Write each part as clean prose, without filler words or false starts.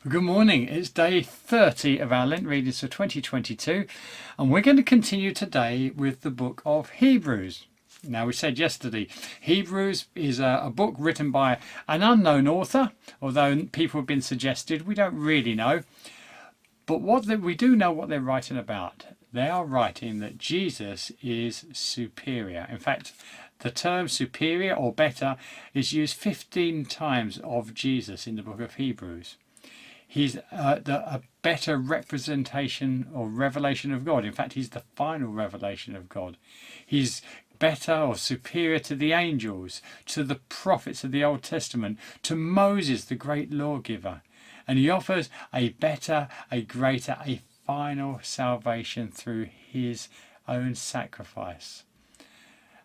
Good morning. It's day 30 of our Lent Readings for 2022, and we're going to continue today with the book of Hebrews. Now, we said yesterday, Hebrews is a book written by an unknown author, although people have been suggested. We don't really know. But we do know what they're writing about. They are writing that Jesus is superior. In fact, the term superior or better is used 15 times of Jesus in the book of Hebrews. He's a better representation or revelation of God. In fact, he's the final revelation of God. He's better or superior to the angels, to the prophets of the Old Testament, to Moses, the great lawgiver. And he offers a better, a greater, a final salvation through his own sacrifice.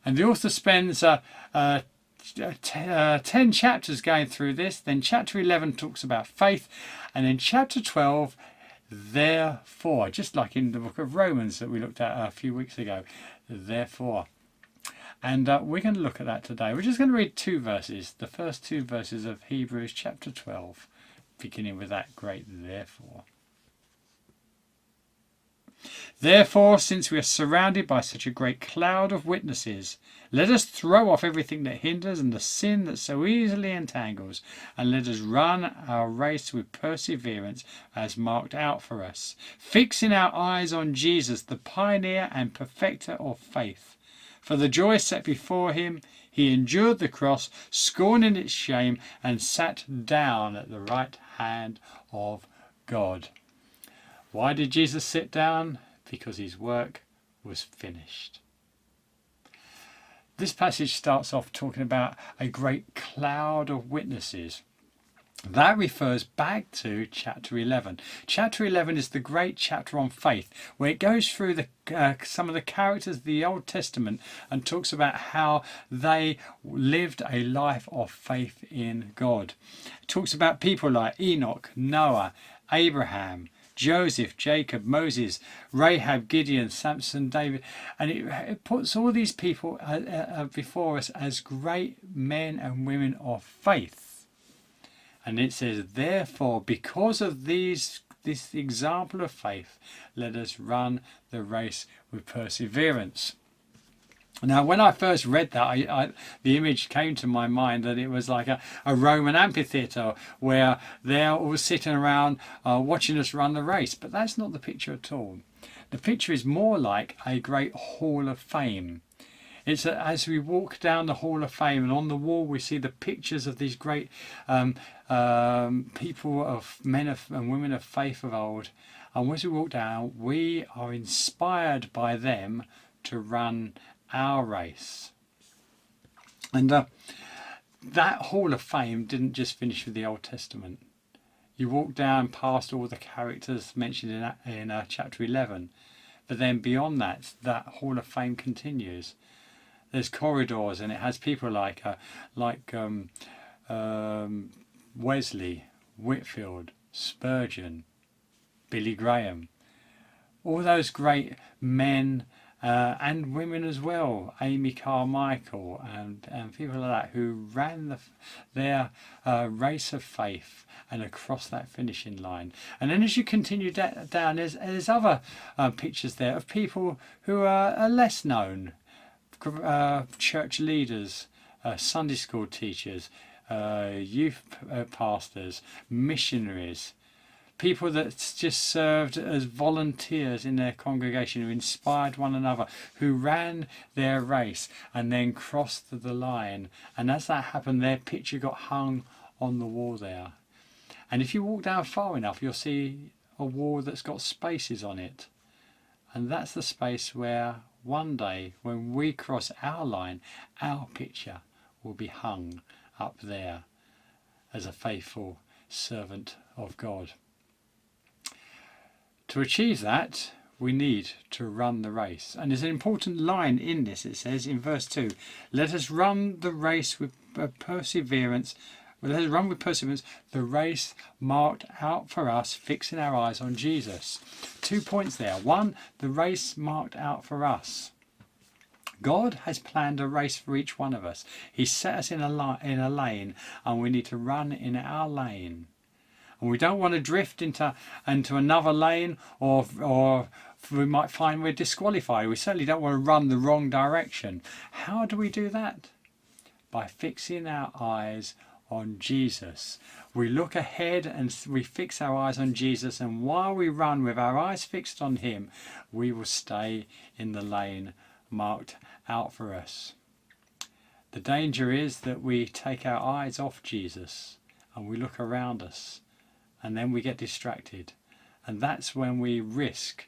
And the author spends 10 chapters going through this. Then chapter 11 talks about faith, and then chapter 12, therefore, just like in the book of Romans that we looked at a few weeks ago, therefore. And we're going to look at that today. We're just going to read two verses, the first two verses of Hebrews chapter 12, beginning with that great therefore. Therefore, since we are surrounded by such a great cloud of witnesses, let us throw off everything that hinders and the sin that so easily entangles, and let us run our race with perseverance as marked out for us, fixing our eyes on Jesus, the pioneer and perfecter of faith. For the joy set before him, he endured the cross, scorning its shame, and sat down at the right hand of God. Why did Jesus sit down? Because his work was finished. This passage starts off talking about a great cloud of witnesses. That refers back to chapter 11. Chapter 11 is the great chapter on faith, where it goes through some of the characters of the Old Testament and talks about how they lived a life of faith in God. It talks about people like Enoch, Noah, Abraham, Joseph, Jacob, Moses, Rahab, Gideon, Samson, David, and it puts all these people before us as great men and women of faith. And it says, therefore, because of this example of faith, let us run the race with perseverance. Now, when I first read that, the image came to my mind that it was like a Roman amphitheatre where they're all sitting around watching us run the race. But that's not the picture at all. The picture is more like a great hall of fame. It's as we walk down the hall of fame, and on the wall we see the pictures of these great people, of men and women of faith of old. And as we walk down, we are inspired by them to run our race. And that hall of fame didn't just finish with the Old Testament. You walk down past all the characters mentioned in chapter 11, but then beyond that hall of fame continues. There's corridors, and it has people like Wesley, Whitfield, Spurgeon, Billy Graham, all those great men and women as well, Amy Carmichael and people like that, who ran their race of faith and across that finishing line. And then as you continue down, there's other pictures there of people who are less known, church leaders, Sunday school teachers, youth pastors, missionaries, people that just served as volunteers in their congregation, who inspired one another, who ran their race and then crossed the line. And as that happened, their picture got hung on the wall there. And if you walk down far enough, you'll see a wall that's got spaces on it. And that's the space where one day, when we cross our line, our picture will be hung up there as a faithful servant of God. To achieve that, we need to run the race. And there's an important line in this. It says in verse 2, let us run the race with perseverance. Let us run with perseverance the race marked out for us, fixing our eyes on Jesus. 2 points there. One, the race marked out for us. God has planned a race for each one of us. He set us in a lane, and we need to run in our lane. and we don't want to drift into another lane, or we might find we're disqualified. We certainly don't want to run the wrong direction. How do we do that? By fixing our eyes on Jesus. We look ahead and we fix our eyes on Jesus, and while we run with our eyes fixed on him, we will stay in the lane marked out for us. The danger is that we take our eyes off Jesus and we look around us, and then we get distracted, and that's when we risk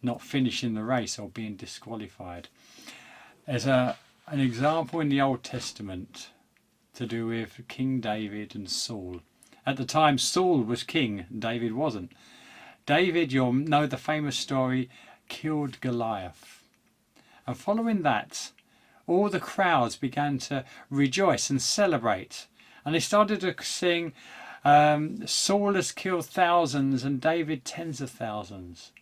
not finishing the race or being disqualified. There's an example in the Old Testament to do with King David and Saul. At the time, Saul was king, David wasn't. David, you'll know the famous story, killed Goliath. And following that, all the crowds began to rejoice and celebrate. And they started to sing, Saul has killed thousands and David tens of thousands.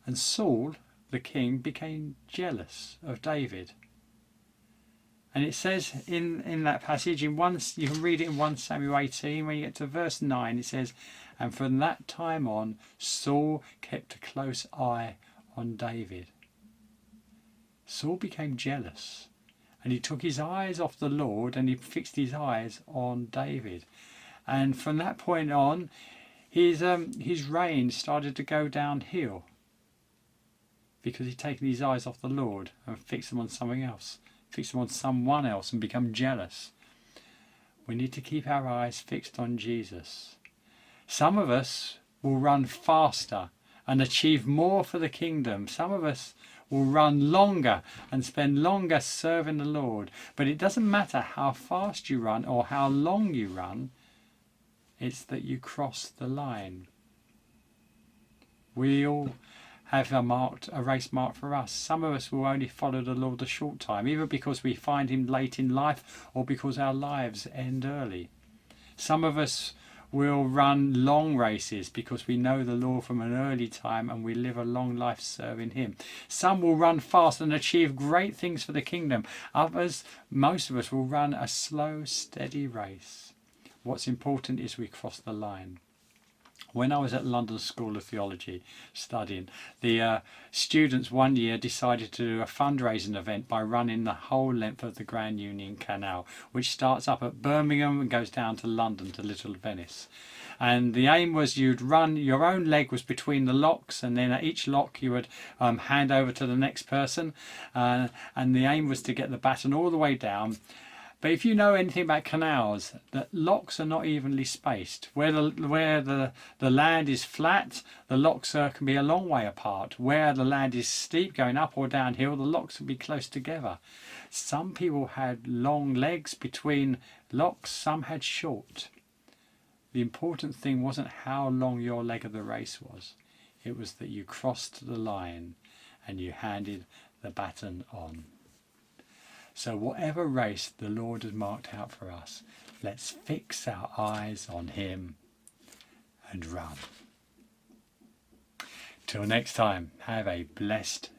And Saul, the king, became jealous of David. And it says in that passage, you can read it in 1 Samuel 18, when you get to verse 9, it says, and from that time on, Saul kept a close eye on David. Saul became jealous, and he took his eyes off the Lord and he fixed his eyes on David. And from that point on, his reign started to go downhill, because he'd taken his eyes off the Lord and fixed them on something else. Fix them on someone else and become jealous. We need to keep our eyes fixed on Jesus. Some of us will run faster and achieve more for the kingdom. Some of us will run longer and spend longer serving the Lord. But it doesn't matter how fast you run or how long you run, it's that you cross the line. We all have a race marked for us. Some of us will only follow the Lord a short time, either because we find him late in life or because our lives end early. Some of us will run long races because we know the Lord from an early time and we live a long life serving him. Some will run fast and achieve great things for the kingdom. Others, most of us, will run a slow, steady race. What's important is we cross the line. When I was at London School of Theology studying, the students one year decided to do a fundraising event by running the whole length of the Grand Union Canal, which starts up at Birmingham and goes down to London to Little Venice. And the aim was you'd run, your own leg was between the locks, and then at each lock you would hand over to the next person, and the aim was to get the baton all the way down. But if you know anything about canals, the locks are not evenly spaced. Where the land is flat, the locks can be a long way apart. Where the land is steep, going up or downhill, the locks will be close together. Some people had long legs between locks, some had short. The important thing wasn't how long your leg of the race was. It was that you crossed the line and you handed the baton on. So whatever race the Lord has marked out for us, let's fix our eyes on him and run. Till next time, have a blessed